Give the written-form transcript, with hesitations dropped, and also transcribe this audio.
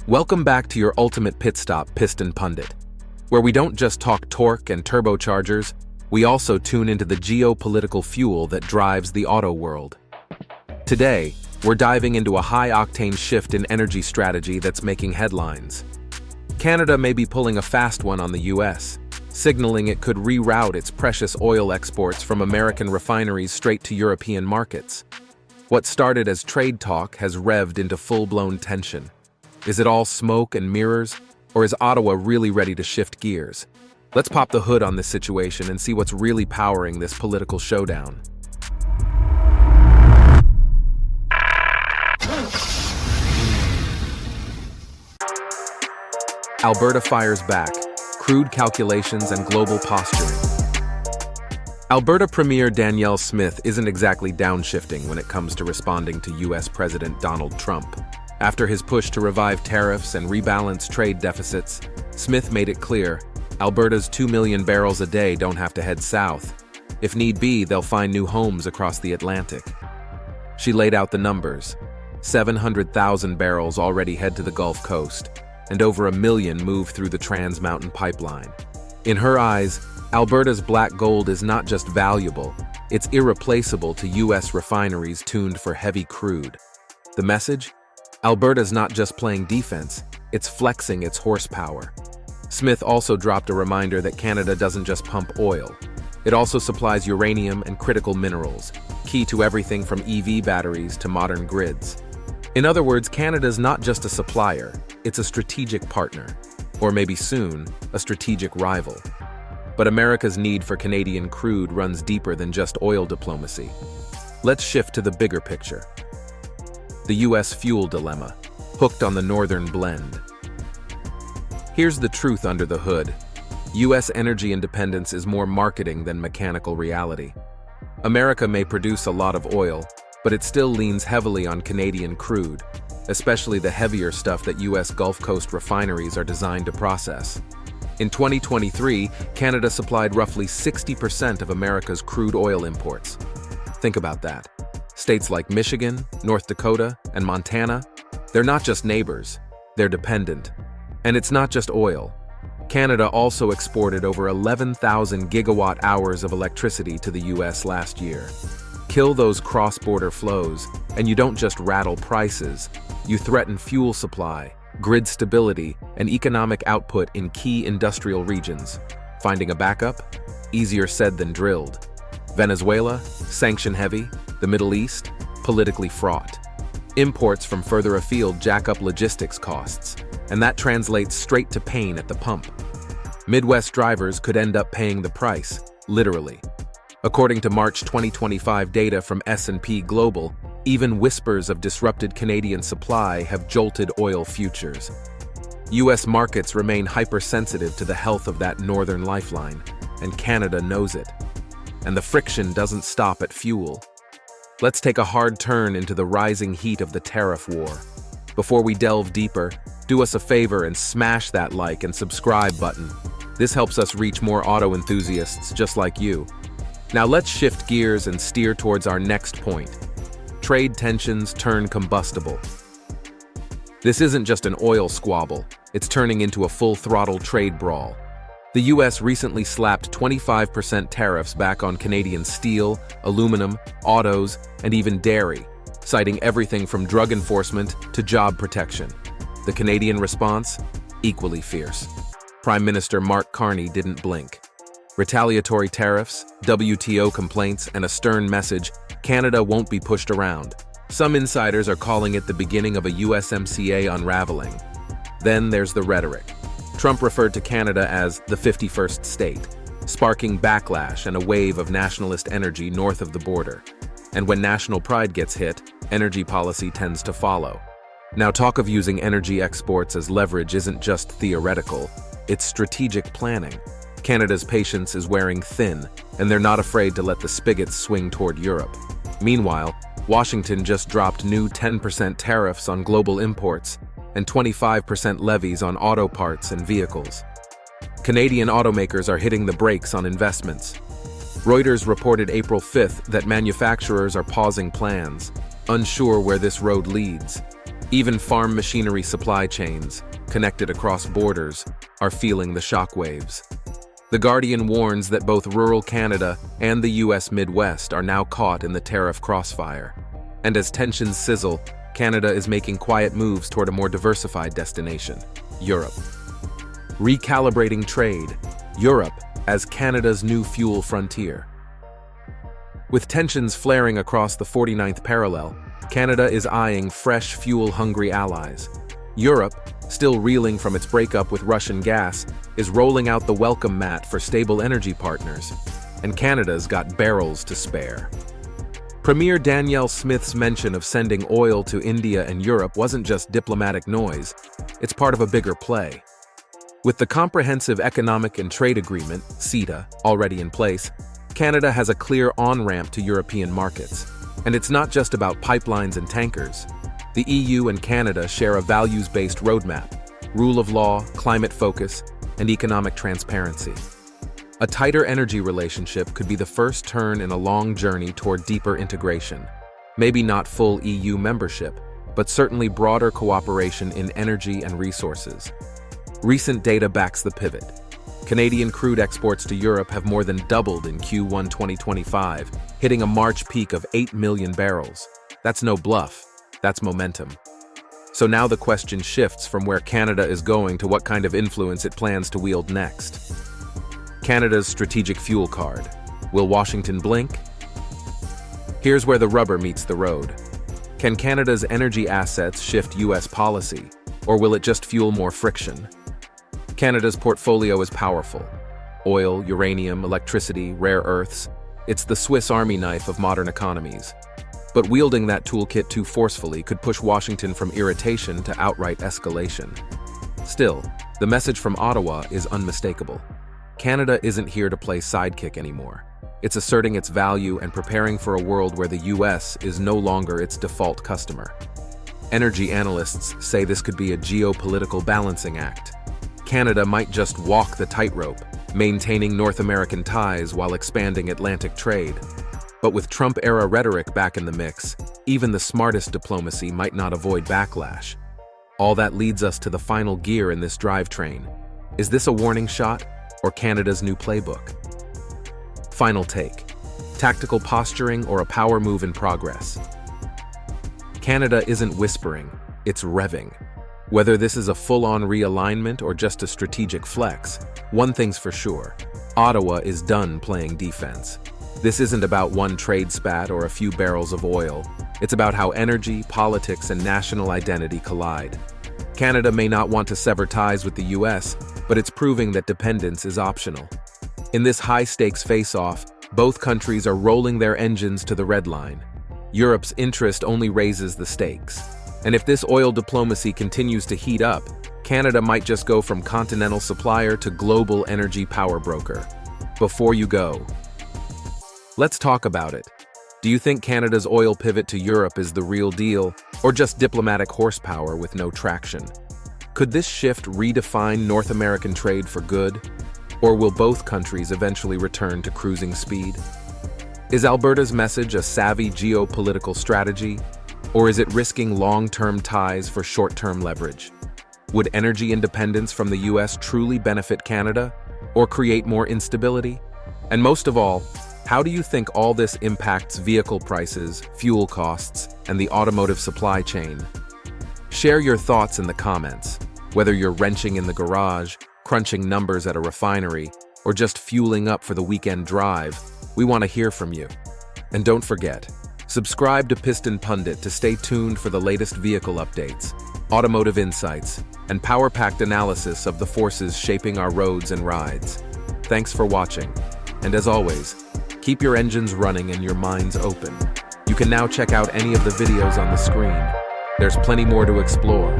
Welcome back to your ultimate pit stop, Piston Pundit, where we don't just talk torque and turbochargers, we also tune into the geopolitical fuel that drives the auto world. Today, we're diving into a high-octane shift in energy strategy that's making headlines. Canada may be pulling a fast one on the US, signaling it could reroute its precious oil exports from American refineries straight to European markets. What started as trade talk has revved into full-blown tension. Is it all smoke and mirrors, or is Ottawa really ready to shift gears? Let's pop the hood on this situation and see what's really powering this political showdown. Alberta fires back, crude calculations and global posturing. Alberta Premier Danielle Smith isn't exactly downshifting when it comes to responding to US President Donald Trump. After his push to revive tariffs and rebalance trade deficits, Smith made it clear Alberta's 2 million barrels a day don't have to head south. If need be, they'll find new homes across the Atlantic. She laid out the numbers. 700,000 barrels already head to the Gulf Coast, and over 1 million move through the Trans Mountain Pipeline. In her eyes, Alberta's black gold is not just valuable, it's irreplaceable to US refineries tuned for heavy crude. The message? Alberta's not just playing defense, it's flexing its horsepower. Smith also dropped a reminder that Canada doesn't just pump oil. It also supplies uranium and critical minerals, key to everything from EV batteries to modern grids. In other words, Canada's not just a supplier, it's a strategic partner, or maybe soon, a strategic rival. But America's need for Canadian crude runs deeper than just oil diplomacy. Let's shift to the bigger picture. The US fuel dilemma, hooked on the northern blend. Here's the truth under the hood. US energy independence is more marketing than mechanical reality. America may produce a lot of oil, but it still leans heavily on Canadian crude, especially the heavier stuff that US Gulf Coast refineries are designed to process. In 2023, Canada supplied roughly 60% of America's crude oil imports. Think about that. States like Michigan, North Dakota, and Montana, they're not just neighbors, they're dependent. And it's not just oil. Canada also exported over 11,000 gigawatt hours of electricity to the US last year. Kill those cross-border flows, and you don't just rattle prices, you threaten fuel supply, grid stability, and economic output in key industrial regions. Finding a backup? Easier said than drilled. Venezuela, sanction-heavy. The Middle East, politically fraught. Imports from further afield jack up logistics costs, and that translates straight to pain at the pump. Midwest drivers could end up paying the price, literally. According to March 2025 data from S&P Global, even whispers of disrupted Canadian supply have jolted oil futures. US markets remain hypersensitive to the health of that northern lifeline, and Canada knows it. And the friction doesn't stop at fuel. Let's take a hard turn into the rising heat of the tariff war. Before we delve deeper, do us a favor and smash that like and subscribe button. This helps us reach more auto enthusiasts just like you. Now let's shift gears and steer towards our next point. Trade tensions turn combustible. This isn't just an oil squabble, it's turning into a full-throttle trade brawl. The US recently slapped 25% tariffs back on Canadian steel, aluminum, autos, and even dairy, citing everything from drug enforcement to job protection. The Canadian response? Equally fierce. Prime Minister Mark Carney didn't blink. Retaliatory tariffs, WTO complaints, and a stern message, Canada won't be pushed around. Some insiders are calling it the beginning of a USMCA unraveling. Then there's the rhetoric. Trump referred to Canada as the 51st state, sparking backlash and a wave of nationalist energy north of the border. And when national pride gets hit, energy policy tends to follow. Now, talk of using energy exports as leverage isn't just theoretical, it's strategic planning. Canada's patience is wearing thin, and they're not afraid to let the spigots swing toward Europe. Meanwhile, Washington just dropped new 10% tariffs on global imports and 25% levies on auto parts and vehicles. Canadian automakers are hitting the brakes on investments. Reuters reported April 5th that manufacturers are pausing plans, unsure where this road leads. Even farm machinery supply chains, connected across borders, are feeling the shockwaves. The Guardian warns that both rural Canada and the US Midwest are now caught in the tariff crossfire. And as tensions sizzle, Canada is making quiet moves toward a more diversified destination, Europe. Recalibrating trade, Europe as Canada's new fuel frontier. With tensions flaring across the 49th parallel, Canada is eyeing fresh fuel-hungry allies. Europe, still reeling from its breakup with Russian gas, is rolling out the welcome mat for stable energy partners, and Canada's got barrels to spare. Premier Danielle Smith's mention of sending oil to India and Europe wasn't just diplomatic noise, it's part of a bigger play. With the Comprehensive Economic and Trade Agreement, CETA, already in place, Canada has a clear on-ramp to European markets. And it's not just about pipelines and tankers. The EU and Canada share a values-based roadmap, rule of law, climate focus, and economic transparency. A tighter energy relationship could be the first turn in a long journey toward deeper integration. Maybe not full EU membership, but certainly broader cooperation in energy and resources. Recent data backs the pivot. Canadian crude exports to Europe have more than doubled in Q1 2025, hitting a March peak of 8 million barrels. That's no bluff, that's momentum. So now the question shifts from where Canada is going to what kind of influence it plans to wield next. Canada's strategic fuel card. Will Washington blink? Here's where the rubber meets the road. Can Canada's energy assets shift US policy, or will it just fuel more friction? Canada's portfolio is powerful. Oil, uranium, electricity, rare earths. It's the Swiss Army knife of modern economies. But wielding that toolkit too forcefully could push Washington from irritation to outright escalation. Still, the message from Ottawa is unmistakable. Canada isn't here to play sidekick anymore. It's asserting its value and preparing for a world where the US is no longer its default customer. Energy analysts say this could be a geopolitical balancing act. Canada might just walk the tightrope, maintaining North American ties while expanding Atlantic trade. But with Trump-era rhetoric back in the mix, even the smartest diplomacy might not avoid backlash. All that leads us to the final gear in this drivetrain. Is this a warning shot, or Canada's new playbook? Final take. Tactical posturing or a power move in progress? Canada isn't whispering, it's revving. Whether this is a full-on realignment or just a strategic flex, one thing's for sure. Ottawa is done playing defense. This isn't about one trade spat or a few barrels of oil. It's about how energy, politics, and national identity collide. Canada may not want to sever ties with the US, but it's proving that dependence is optional. In this high-stakes face-off, both countries are rolling their engines to the red line. Europe's interest only raises the stakes. And if this oil diplomacy continues to heat up, Canada might just go from continental supplier to global energy power broker. Before you go, let's talk about it. Do you think Canada's oil pivot to Europe is the real deal, or just diplomatic horsepower with no traction? Could this shift redefine North American trade for good? Or will both countries eventually return to cruising speed? Is Alberta's message a savvy geopolitical strategy? Or is it risking long-term ties for short-term leverage? Would energy independence from the US truly benefit Canada, or create more instability? And most of all, how do you think all this impacts vehicle prices, fuel costs, and the automotive supply chain? Share your thoughts in the comments, whether you're wrenching in the garage, crunching numbers at a refinery, or just fueling up for the weekend drive. We want to hear from you. And don't forget, subscribe to Piston Pundit to stay tuned for the latest vehicle updates, automotive insights, and power-packed analysis of the forces shaping our roads and rides. Thanks for watching, and as always, keep your engines running and your minds open. You can now check out any of the videos on the screen. There's plenty more to explore.